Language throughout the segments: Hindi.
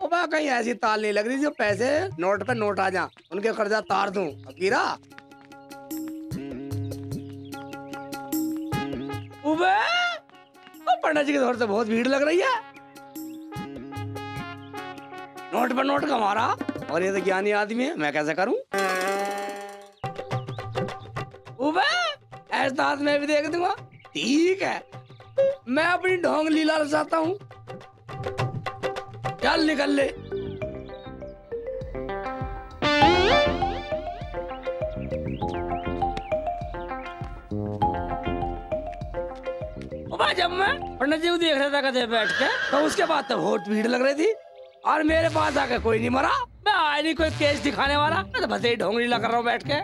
अब कहीं ऐसी ताल नहीं लग रही जो पैसे नोट पे नोट आ जा, उनके कर्जा तार दूं। गिरा उबे, पंडित जी की तरफ से बहुत भीड़ लग रही है। नोट पर नोट कमा रहा और ये तो ज्ञानी आदमी है, मैं कैसे करूं? उबे ऐसा हाथ मैं भी देख दूंगा। ठीक है, मैं अपनी ढोंग लीला रचाता हूँ। चल निकल ले। जब मैं पंडित जी को देख रहा था कदे बैठ के, तो उसके बाद तो बहुत भीड़ लग रही थी और मेरे पास आके कोई नहीं मरा। मैं आया नहीं कोई केस दिखाने वाला, मैं तो बस यही ढोंग लीला कर रहा हूँ बैठ के।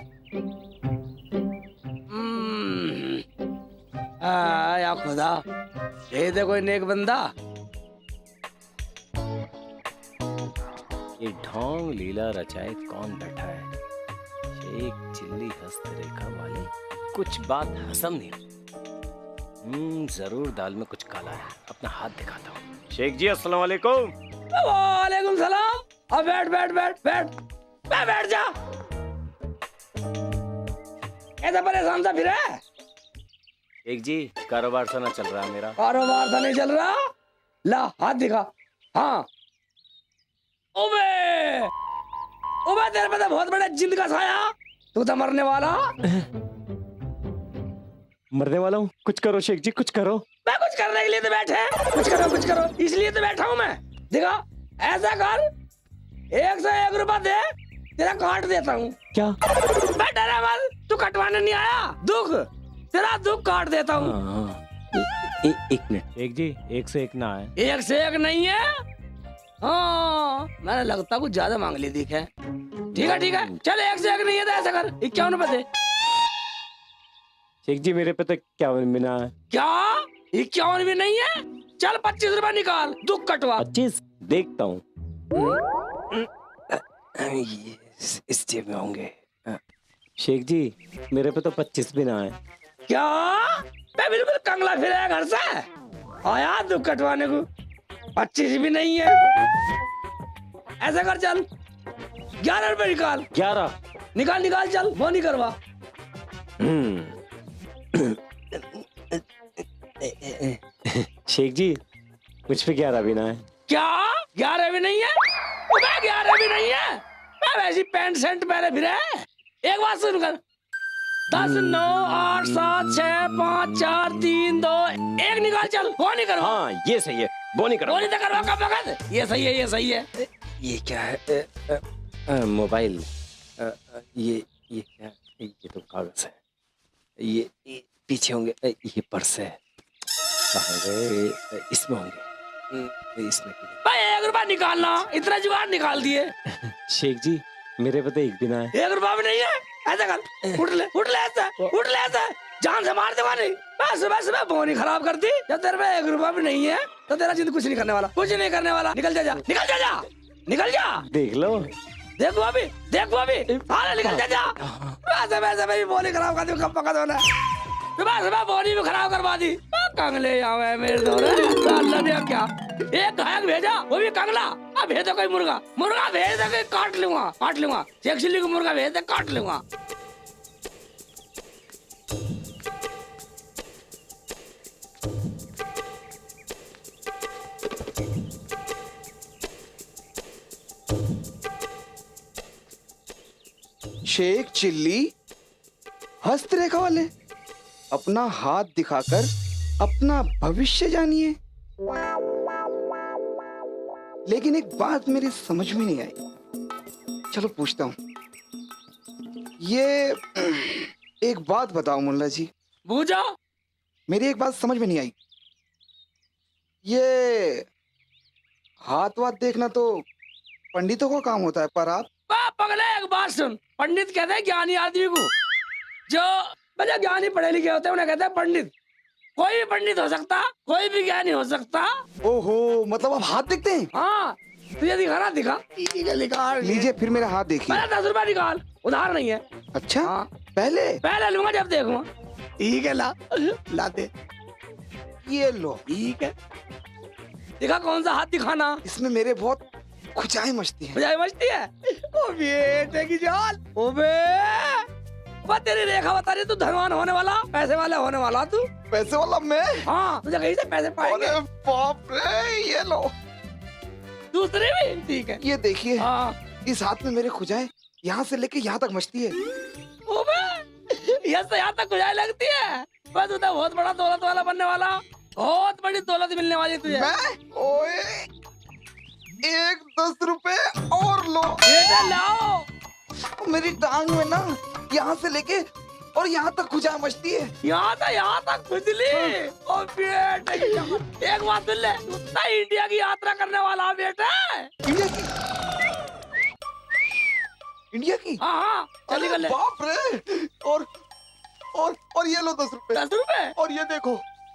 या खुदा, ये दे कोई नेक बंदा। ये ढोंग लीला रचाए कौन बैठा है? शेख चिल्ली हस्तरेखा वाली, कुछ बात हसम नहीं। जरूर दाल में कुछ काला है, अपना हाथ दिखाता हूँ। शेख जी अस्सलाम वालेकुम। वालेकुम सलाम। अब बैठ बैठ बैठ बैठ बैठ जा। ऐसा परेशान सा फिर है? शेख जी कारोबार सा ना चल रहा मेरा। कारोबार सा नहीं चल रहा? ला हाथ दिखा। हाँ ओबे, ओबे तेरे पे तो बहुत बड़ा जिंद का साया, तू तो मरने वाला। मरने वाला हूँ? कुछ करो शेख जी, कुछ करो। मैं कुछ करने के लिए तो बैठे, कुछ करो इसलिए तो बैठा हूँ मैं। देखा, ऐसा कर, 101 रुपया दे, तेरा काट देता हूँ। क्या? डरे मत, तू कटवाने नहीं आया, दुख तेरा दुख काट देता हूँ। एक मिनट शेख जी, 1 से 1 ना है। 1 से 1 नहीं है? हाँ मैंने लगता कुछ ज्यादा मांग ली दिख है। ठीक है चल, 1 से 1 नहीं है तो ऐसा कर 51 रुपए दे। शेख जी मेरे पे तो 51 भी ना है। क्या 51 भी नहीं है? चल 25 रुपए निकाल, दुख कटवा। 25 देखता हूँ। इस जेब में होंगे। शेख जी मेरे पे तो 25 भी ना है। क्या? मैं बिल्कुल कंगला फिरा घर से आया दुख कटवाने को। 25 भी नहीं है? ऐसा कर चल 11 रुपए निकाल। 11 निकाल चल, वो नहीं करवा। शेख जी मुझ पे 11 भी ना है। क्या 11 भी नहीं है? 11 भी नहीं है? मैं वैसी पैंट शर्ट पहने फिरे। एक बात सुन कर, 10 9 8 7 6 5 4 3 2 1 निकाल चल, वो नहीं करवा। हाँ ये सही है, वो नहीं करो। वो नहीं तो करवा कब वक्त। ये सही है। ये क्या है? मोबाइल। ये क्या है? ये तो कागज है। ये पीछे होंगे। ये पर्स है। इसमें होंगे। इसमें भाई 1 रुपया निकालना, इतना जुगाड़ निकाल दिए। शेख जी मेरे पे तो 1 भी ना है। 1 रुपया भी नहीं है? ऐसा कर, उठ ले ऐसा जान से मार दूंगा। नहीं सुबह बोनी खराब कर दी। जब तेरे पे 1 रुपया भी नहीं है तो तेरा जिंदगी कुछ नहीं करने वाला। निकल जा। देख लो, देखो अभी सारे निकल जा। वैसे मेरी बोनी खराब कर दी, कब पका दो ना। सुबह बोनी भी खराब करवा दी। कंगले आवे मेरे दौरे, अल्लाह ने क्या एक गायक भेजा, वो भी कंगला। अब भेज दो कोई मुर्गा भेज दो, कोई काट लूंगा। शेख चिल्ली को मुर्गा भेज दे, काट लूंगा। शेख चिल्ली हस्तरेखा वाले, अपना हाथ दिखाकर अपना भविष्य जानिए। लेकिन एक बात मेरी समझ में नहीं आई। चलो पूछता हूँ। ये एक बात बताओ मुल्ला जी। बूझा? मेरी एक बात समझ में नहीं आई। ये हाथ वाथ देखना तो पंडितों का काम होता है, पर आप पगले एक बात सुन, पंडित कहते हैं ज्ञानी आदमी को। जो मतलब ज्ञानी पढ़े लिखे होते हैं उन्हें कहते हैं पंडित। कोई भी पंडित हो सकता, कोई भी ज्ञानी हो सकता। ओहो, मतलब आप हाथ देखते हैं? हाँ, तुझे दिखाना दिखा। निकाल लीजिए फिर मेरा हाथ देखिए। 10 रुपया निकाल, उधार नहीं है। अच्छा हाँ। पहले लूंगा जब देखूंगा। ठीक है, ला दे। ये लो। ठीक है, दिखा कौन सा हाथ दिखाना। इसमें मेरे बहुत खुजाई मचती है। खुजाई मचती है। ओ बेटे की जान, ओबे वो तेरी रेखा बता रही, तू धनवान होने वाला, पैसे वाला होने वाला तू। पैसे वाला मैं? हाँ, तुझे कहीं से पैसे पाएंगे। अरे बाप रे, ये लो। दूसरे भी ठीक है। ये देखिए, हाँ। इस हाथ में मेरे खुजाए यहाँ से लेके यहाँ तक मचती है। ओबे यहाँ से यहाँ तक खुजाई लगती है। बस तू तो बहुत बड़ा दौलत वाला बनने वाला, बहुत बड़ी दौलत मिलने वाली तुझे। मैं? ओए, एक 10 रुपए और लो। बेटा लाओ। मेरी टांग में ना यहाँ से लेके और यहाँ तक खुजाई मचती है। यहाँ तक खुजली। ओ बेटे की जान, एक बात सुन ले, तू तो इंडिया की यात्रा करने वाला बेटा। इंडिया की? इंडिया की? हाँ, चली अरे गले। बाप रे। और ये लो 10 रुपए। 10 रुपए? और ये देखो,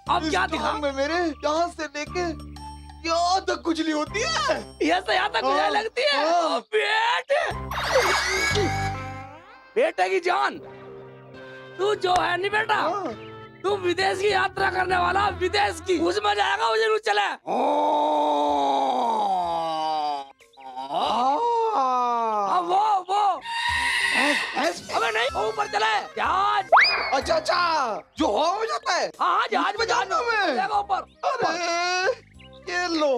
अब इस क्या दिखा? टांग में मेरे यहाँ से लेके यहाँ तक खुजली होती है। यहाँ से यहाँ तक खुजाई लगती है। ओ बेटे, बेटे की जान, तू जो है नहीं बेटा, हाँ। तू विदेश की यात्रा करने वाला, विदेश की, उसमें जाएगा, मुझे नहीं चले। हाँ, वो अबे नहीं, वो ऊपर चले जहाज। अच्छा, जो हवा में जाता है। हाँ, जहाज में जाता हूँ मैं। जाएगा ऊपर। अरे ये लो,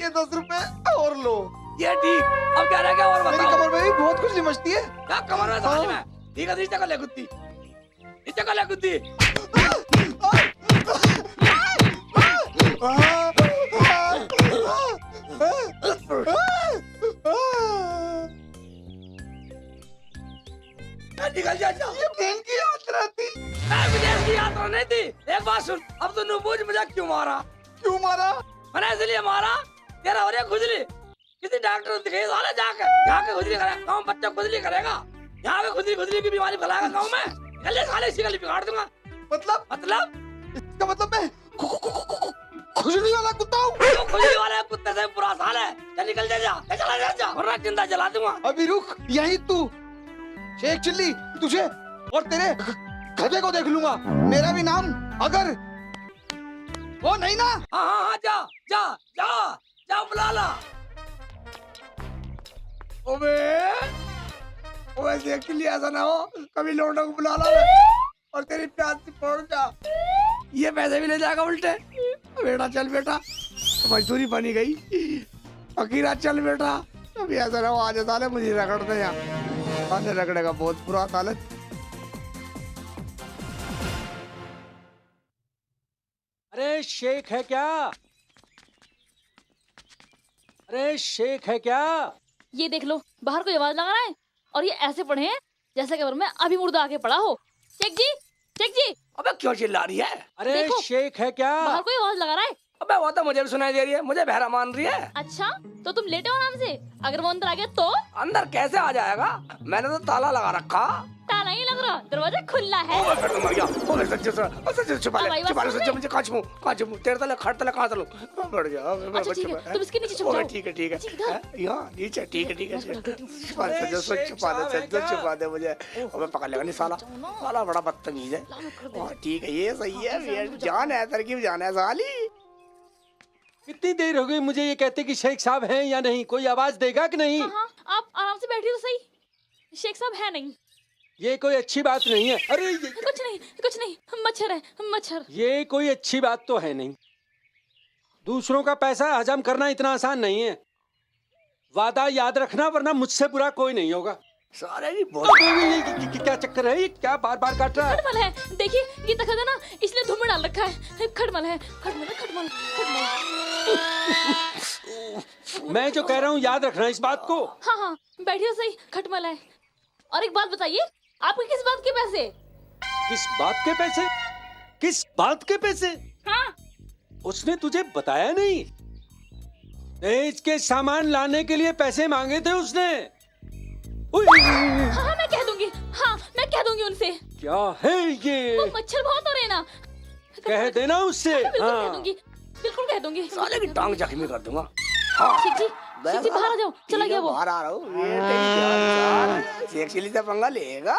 ये 10 रुपए और लो। ये ठीक। अब क्या रह गया और मेरी बताओ। कमर में भी बहुत खुजली मचती है। क्या कमर में समझ में? ठीक है, नीचे कर ले कुत्ती, नीचे कर ले कुत्ती। निकल जा। ये प्लेन की यात्रा थी। विदेश की यात्रा नहीं थी। एक बात सुन, अब तू पूछ मुझे क्यों मारा? क्यों मारा? मैंने इसलिए मारा, तेरा हो रही खुजली, किसी डॉक्टर को दिखाई साले जाके खुजली करेगा, गाँव बच्चा खुजली करेगा, यहाँ पे खुजली की बीमारी फैलाएगा गाँव में। चल साले, इसी गली बिगाड़ दूंगा। मतलब इसका मतलब मैं खुजली वाला कुत्ता हूँ। तो खुजली वाले कुत्ते से बुरा साल है। चल निकल जा, वरना जिंदा जला दूंगा। अभी रुक यहीं तू। शेख चिल्ली, तुझे और तेरे गधे को देख लूंगा। मेरा भी नाम अगर वो नहीं ना। हाँ, जा बुला ला। ओबे देख के लिए ऐसा ना हो कभी लौंडा को बुला ला और तेरी प्यास से पड़ जा। ये पैसे भी ले जाएगा उल्टे। बेटा चल बेटा, मजदूरी बनी गई। फकीरा चल बेटा, अभी ऐसा ना हो आज साले मुझे रगड़ते यहाँ। आने रगड़ेगा बहुत बुरा हालत। अरे शेख है क्या? अरे शेख है क्या? ये देख लो, बाहर कोई आवाज लगा रहा है और ये ऐसे पढ़े हैं जैसे कि मैं अभी मुर्दा आके पड़ा हो। शेख जी। अबे क्यों चिल्ला रही है? अरे देखो, शेख है क्या? बाहर कोई आवाज लगा रहा है। अबे वो तो मुझे भी सुनाई दे रही है, मुझे बहरा मान रही है। अच्छा, तो तुम लेटे हो आराम से। अगर वो अंदर आ गया तो? अंदर कैसे आ जाएगा? मैंने तो ताला लगा रखा। ताला नहीं लग रहा, दरवाजा खुला है। ओए फिर तो मर गया। ओए सच्चे छुपा ले सच्चे मुझे कांच मुंह तेरे तले खड़ तले कहां चलूं? बढ़ गया। अच्छा ठीक है, तुम इसके नीचे छुप ओए जाओ। ठीक है यहाँ नीचे ठीक है छुपा दे मुझे। ओए पकड़ लेगा नहीं साला बड़ा बदतमीज है। ठीक है, ये सही है, जान है, तरकीब जान है साली। कितनी देर हो गई मुझे ये कहते कि शेख साहब हैं या नहीं? कोई आवाज देगा कि नहीं? हाँ, आप आराम से बैठिए तो सही। शेख साहब है नहीं। ये कोई अच्छी बात नहीं है। अरे कुछ नहीं, मच्छर है, मच्छर। ये कोई अच्छी बात तो है नहीं। दूसरों का पैसा हजम करना इतना आसान नहीं है। वादा याद रखना, वरना मुझसे बुरा कोई नहीं होगा। सारे भी बहुत क्या चक्कर है? क्या बार बार काट रहा है? खटमल है, देखिए ये तखत है ना, इसलिए धूम में डाल रखा है। खटमल है। मैं जो कह रहा हूँ याद रखना इस बात को। हाँ, बैठिए सही, खटमल है। और एक बात बताइए, आपके किस बात के पैसे? किस बात के पैसे? किस बात के पैसे? हाँ, उसने तुझे बताया नहीं? दहेज के सामान लाने के लिए पैसे मांगे थे उसने। हाँ, मैं कह दूंगी उनसे। क्या है ये? वो मच्छर बहुत हो रहे हैं ना। कह देना उससे। बिल्कुल कह दूंगी। साले की टांग जख्मी कर दूंगा। शेख जी बाहर आ जाओ। चला गया वो। बाहर आ रहा हूँ। शेख चिल्ली से पंगा लेगा,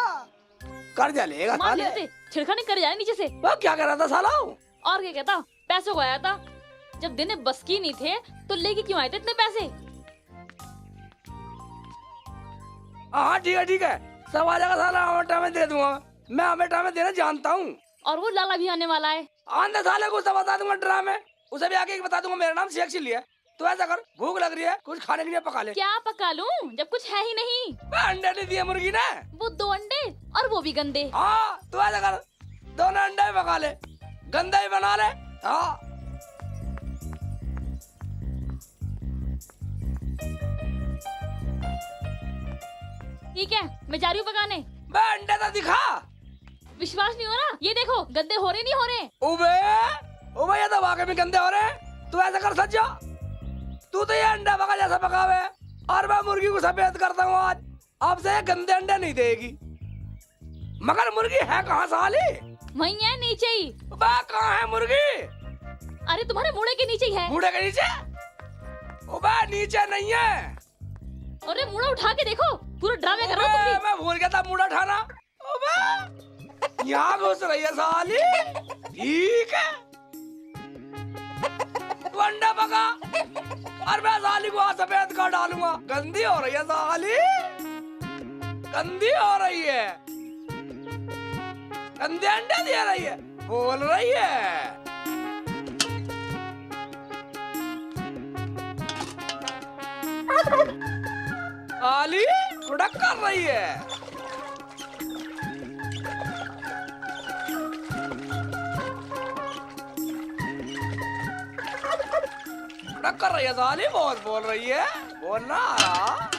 कर्जा लेगा मार साले। लेते, छिड़खानी कर जाए नीचे से। वो क्या कर रहा था साला? और क्या कहता, पैसों को आया था। जब देने बस की नहीं थे तो लेके क्यों आए थे इतने पैसे? हाँ ठीक है सब आ जाएगा साला, अमेठा में दे दूंगा मैं, अमेठा में देना जानता हूँ। और वो लाला भी आने वाला है। आंधे साले को सब बता दूंगा ड्रामे, उसे भी आके बता दूंगा मेरा नाम शेख चिल्ली है। तो ऐसा कर, भूख लग रही है कुछ खाने के लिए पका ले। क्या पका लूं जब कुछ है ही नहीं? अंडे नहीं दिए मुर्गी ने, वो 2 अंडे और वो भी गंदे। हाँ तो ऐसा कर, दोनों अंडे भी पका ले, गंदा ही बना ले। हाँ ठीक है मैं जा रही हूँ पकाने। बे अंडे तो दिखा। विश्वास नहीं हो रहा? ये देखो गंदे हो रहे नहीं हो रहे। उबे ये तो वाकई में गंदे हो रहे हैं। तू ऐसा कर सज्जा, तू तो ये अंडा पका जैसा पकावे और मैं मुर्गी को सफेद करता हूँ आज। अब से ये गंदे अंडे नहीं देगी। मगर मुर्गी है कहाँ साली? वहीं है नीचे ही। बे कहाँ है मुर्गी? अरे तुम्हारे मुड़े के नीचे ही है। मुड़े के नीचे? उबे नीचे नहीं है। अरे मुड़ा उठा के देखो, पूरा ड्रामे कर रहा हो तुम भी। मैं भूल गया था मुड़ा उठाना। उबे यहाँ घुस रही है साली। ठीक है तू अंडा पका और मैं साली को आज सफेद कर डालूंगा। गंदी हो रही है साली, गंदी हो रही है, गंदे अंडे दे रही है, बोल रही है। साली उड़क कर रही है। उड़क कर रही है साली, बहुत बोल रही है, बोलना आ रहा।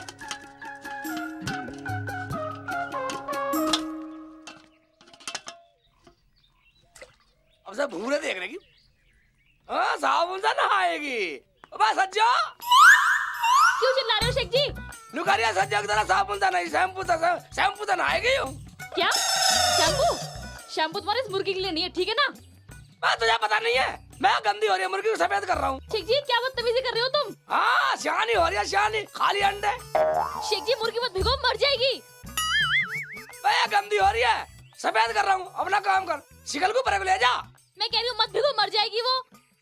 अब सब भूरे देख रही। हाँ साबुन से नहाएगी। बस सज्जा क्यों चिल्ला रहे हो शेख जी? नुकरिया सज्जा की तरह साबुन से नहीं, शैम्पू से नहाएगी हूँ। क्या शैम्पू? शैम्पू तुम्हारे इस मुर्गी के लिए नहीं है, ठीक है ना? मैं तुझे पता नहीं है, मैं गंदी हो रही है मुर्गी को सफेद कर रहा हूँ। शेख जी क्या बदतमीजी कर रहे हो तुम? हाँ शानी हो रही है, शानी खाली अंडे। शेख जी मुर्गी मत भिगो, मर जाएगी। मैं गंदी हो रही है, सफेद कर रहा हूँ, अपना काम कर। शिकल को पर ले जा। मैं कह रही हूँ मत भिगो, मर जाएगी वो।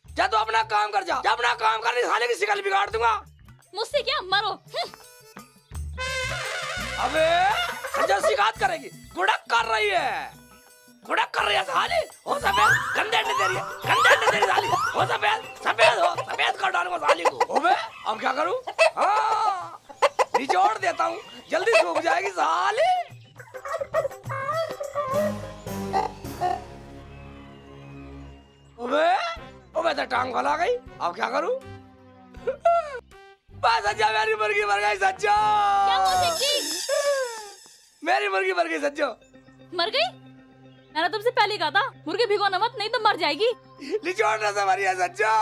जा तू अपना काम कर, जा अपना काम कर, नहीं साले की शिकल बिगाड़ दूंगा। मुझसे क्या, मरो। अबे सज्जा शिकायत करेगी, गुड़क कर रही है, गुड़क कर रही है साली। हो सफेद, गंदे अंडे दे रही है, गंदे अंडे दे रही है साली। हो सफेद, सफेद कर डालूंगा साली को। अबे अब क्या करूं? हाँ निचोड़ देता हूँ, जल्दी सूख जाएगी साली। अबे तो टांग फैला गई, अब क्या करूं? बस सज्जा मेरी मुर्गी मर गई सज्जो। क्या हुआ शेख जी? मेरी मुर्गी मर गई सज्जो। मर गई? मैंने तुमसे पहले कहा था मुर्गी भिगोना मत, नहीं तो मर जाएगी। निचोड़ने से मरी है सज्जो।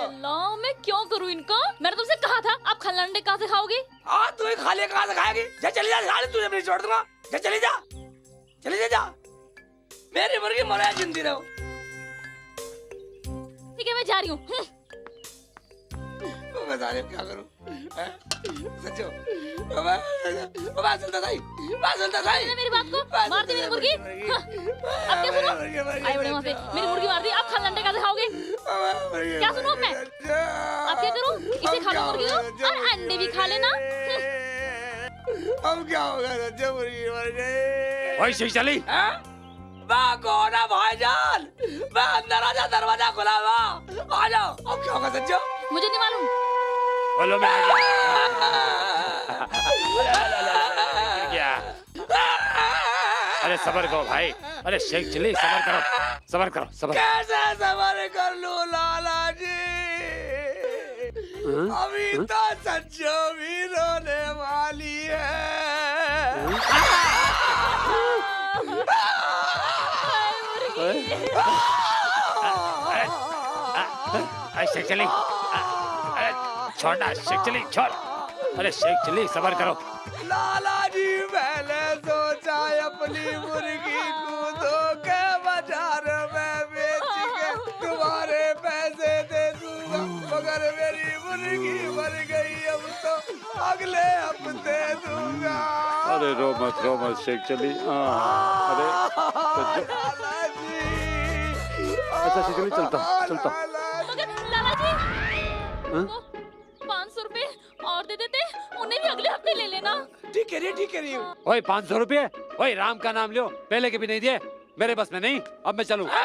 अल्लाह मैं क्यों करूँ इनको? मैंने तुमसे कहा था आप खाली अंडे कहाँ से खाओगे? हाँ तू ही खाली कहाँ से खाएगी? जा चली जा साली, तुझे नहीं छोड़ दूंगा। जा चली जा, चली जा। मेरी मुर्गी मरे जिंदी रहो। ठीक है मैं जा रही हूँ। मैं साले क्या करूं? सच्चो सुनता सही मेरी बात को मार दी मेरी मुर्गी। हाँ, अब क्या सुनो? आए बड़े वहाँ से मेरी मुर्गी मार दी, आप खाली अंडे कैसे खाओगे? क्या सुनो अब मैं? अब क्या करूँ? इसे खा लो मुर्गी को और अंडे भी खा लेना। अब क्या होगा सच्चो, मुर्गी मर गई। वही शेख चली। कौन है भाईजान? मैं अंदर आजा, दरवाजा खुला हुआ, आ जाओ। अब क्या होगा सच्चो? मुझे नहीं मालूम। बोलो मैं आ गया। अरे सबर करो भाई, अरे शेख चिल्ली सबर करो, सबर करो, सबर। कैसे सबर कर लूं लाला जी? अभी तो सच्चो भी रोने वाली है। अरे शेख चिल्ली, अरे छोड़ना शेख चिल्ली, छोड़। अरे शेख चिल्ली सबर करो। लाला जी मैंने सोचा अपनी मुर्गी को धोखे बाजार में बेच के तुम्हारे पैसे दे दूंगा, मगर मेरी मुर्गी मर गई, अब तो अगले हफ्ते दूंगा। अरे रो मत शेख चिल्ली। अरे लाला जी, अच्छा शेख चिल्ली चलता मगर लाला जी वो 500 रुपए और दे देते, उन्हें भी अगले हफ्ते आपने ले लेना। ठीक कह रही हूँ। ओए 500 रुपये, ओए राम का नाम लियो, पहले के भी नहीं दिए, मेरे बस में नहीं, अब मैं चलूं। मेरी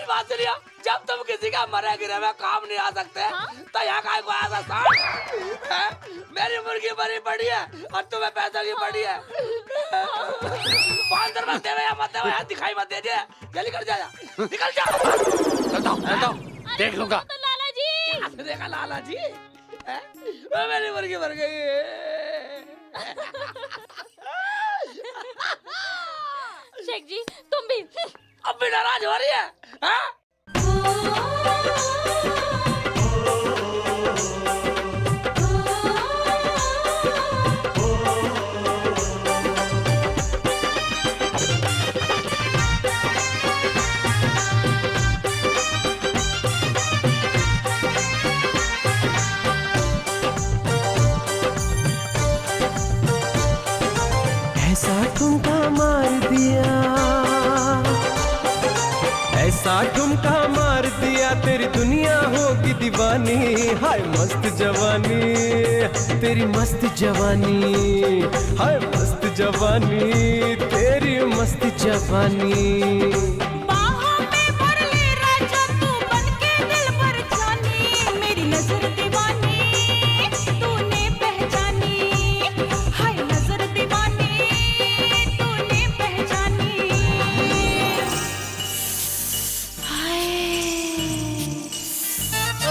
बात सुनिए, जब तुम किसी का मरे गिरे में काम नहीं आ सकते तो यहाँ का आया था सांड? मेरी मुर्गी मरी पड़ी है और तुम्हें पैसों की पड़ी है। 500 मत देवे या मत देवे, यहाँ दिखाई मत दीजिए, जल्दी कर जा, निकल जा। चलता हूँ, देख लूंगा। तो लाला जी। देखा लाला जी, मेरी मुर्गी मर गई। शेख जी तुम भी। अब भी नाराज हो रही है, हाँ? ऐसा ठुमका मार दिया, ऐसा ठुमका मार दिया, तेरी दुनिया होगी दीवानी। हाय मस्त जवानी, तेरी मस्त जवानी, हाय मस्त जवानी, तेरी मस्त जवानी। बाहों में भर ले राजा तू बनके दिल भर जानी, मेरी नजर दीवानी तूने पहचानी, हाय नजर दीवानी तूने पहचानी। हाय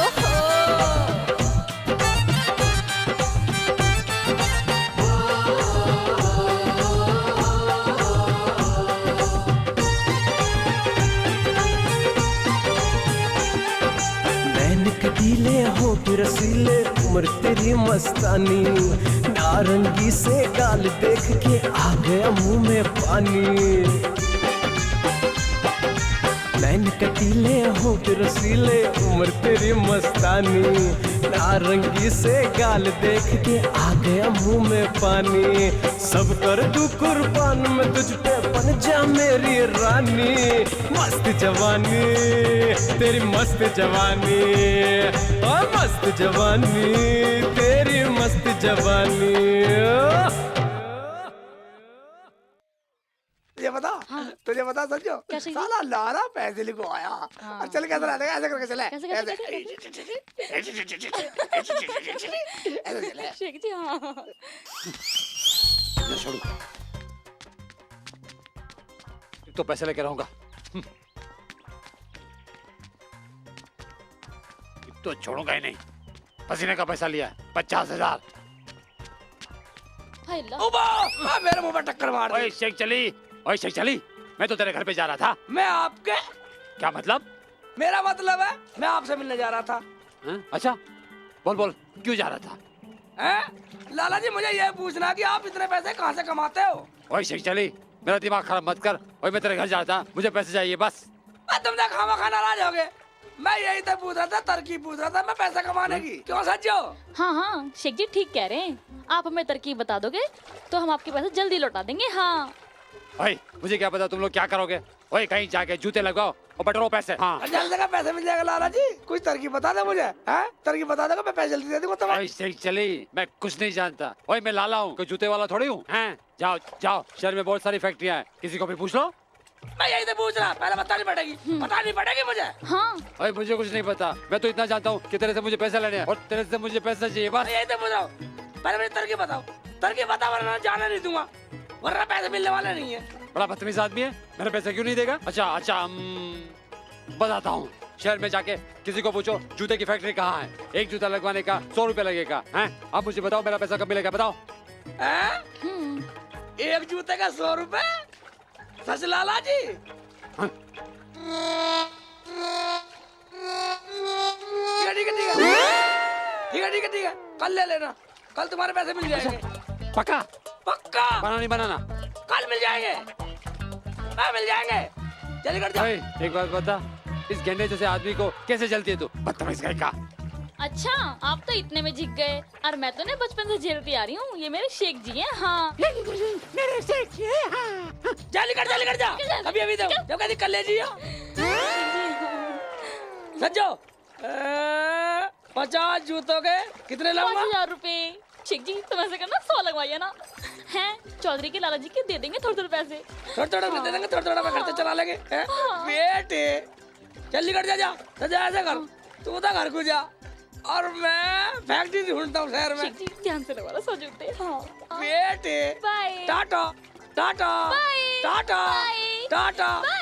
ओहो नैन कटीले होठ रसीले, उम्र तेरी मस्तानी, नारंगी से गाल देख के आ गया मुंह में पानी। नैन कटीले होठ रसीले, उम्र तेरी मस्तानी, नारंगी से गाल देख के आ गया मुंह में पानी। सब कर तू कुर्बान, मैं तुझ पे बन जा मेरी रानी। मस्त जवानी, तेरी मस्त जवानी, ओ मस्त जवानी, तेरी मस्त जवानी। तुझे बता समझो, क्या चाहिए? साला लारा पैसे लेको आया और चल कैसे रहने ऐसे करके चले, कैसे ऐसे चले। शेख जी हाँ। छोड़ो, तो पैसे लेके रहूंगा। तो छोड़ूंगा ही नहीं। पसीने का पैसा लिया है 50,000। हाय अल्लाह। उबा, मेरे मुंह पे टक्कर मार ओए दी। शेख चली, ओए शेख चली, मैं तो तेरे घर पे जा रहा था। मैं आपके, क्या मतलब? मेरा मतलब है मैं आपसे मिलने जा रहा था। हाँ? अच्छा बोल बोल, क्यों जा रहा था? हैं? लाला जी मुझे ये पूछना कि आप इतने पैसे कहाँ से कमाते हो? ओए शेख चली, मेरा दिमाग खराब मत कर। ओए मैं तेरे घर जा रहा था, मुझे पैसे चाहिए बस। तुम तो खामा खा नाराज हो गए। मैं यही तो पूछ रहा था, तरकीब पूछ रहा था मैं पैसा कमाने की। क्यों सज्जो? हाँ हाँ शेख जी ठीक कह रहे हैं। आप हमें तरकीब बता दोगे तो हम आपके पैसे जल्दी लौटा देंगे। हाँ ओए मुझे क्या पता तुम लोग क्या करोगे। ओए कहीं जाके जूते लगाओ और बटोरो पैसे। हाँ जल्दी का पैसे मिल जाएगा लाला जी। कुछ तरकीब बता दे मुझे, हैं? तरकीब बता दोगे मैं पैसे जल्दी दे दूंगा तुम्हें। ओए शेख चली, मैं कुछ नहीं जानता। ओए मैं लाला हूँ, कोई जूते वाला थोड़ी हूँ। हैं? जाओ जाओ, शहर में बहुत सारी फैक्ट्रियाँ हैं, किसी को भी पूछ लो। मैं यही तो पूछ रहा, पहले बतानी पड़ेगी, बतानी पड़ेगी मुझे। हाँ ओए मुझे कुछ नहीं पता, मैं तो इतना जानता हूँ कि तेरे से मुझे पैसे लेने हैं और तेरे से मुझे पैसे चाहिए बस। मैं यही तो पूछ रहा हूँ, पहले मुझे तरकीब बताओ। तरकीब बता वरना जाने नहीं दूंगा, वरना पैसे मिलने वाले नहीं है। बड़ा बदतमीज आदमी है, मेरे पैसे क्यों नहीं देगा? अच्छा अच्छा बताता हूँ। शहर में जाके किसी को पूछो जूते की फैक्ट्री कहाँ है, एक जूता लगवाने का 100 रुपए लगेगा। हैं? आप मुझे बताओ मेरा पैसा कब मिलेगा, बताओ। हैं? एक जूते का 100 रुपए? सच लाला जी? हाँ? ठीक है ठीक है, कल ले लेना, कल तुम्हारे पैसे मिल जाएंगे। पक्का? पक्का बनाना नहीं बनाना? कल मिल जाएंगे, मिल जाएंगे। जल्दी कर जाओ। ओए एक बात बता, इस गेंडे जैसे आदमी को कैसे जलती है तू? बदतमीज कहीं का। अच्छा आप तो इतने में जीत गए और मैं तो ने बचपन से झेलती आ रही हूँ। ये मेरे शेख जी हैं। हाँ मेरे शेख जी हैं, हाँ। जल्दी कर जा, अभी दो, जब कहती कल ले जियो। सज्जो 50 जूतों के कितने लाऊंगा? 5000 रुपए। शेख जी तुम ऐसे करना 100 लगवाइए ना। हैं चौधरी के लाला जी के दे देंगे थोड़े थोड़े पैसे। थोड़ा दे देंगे, थोड़ा मैं खर्चा चला लेंगे। हैं? बेटे चल निकल जा ऐसे कर, तू तो घर को जा और मैं फैक्ट्री ढूंढता हूँ शहर में। शेख जी ध्यान से लगवाना 100 जूते। हाँ बेटे bye tata tata bye tata bye tata. Bye.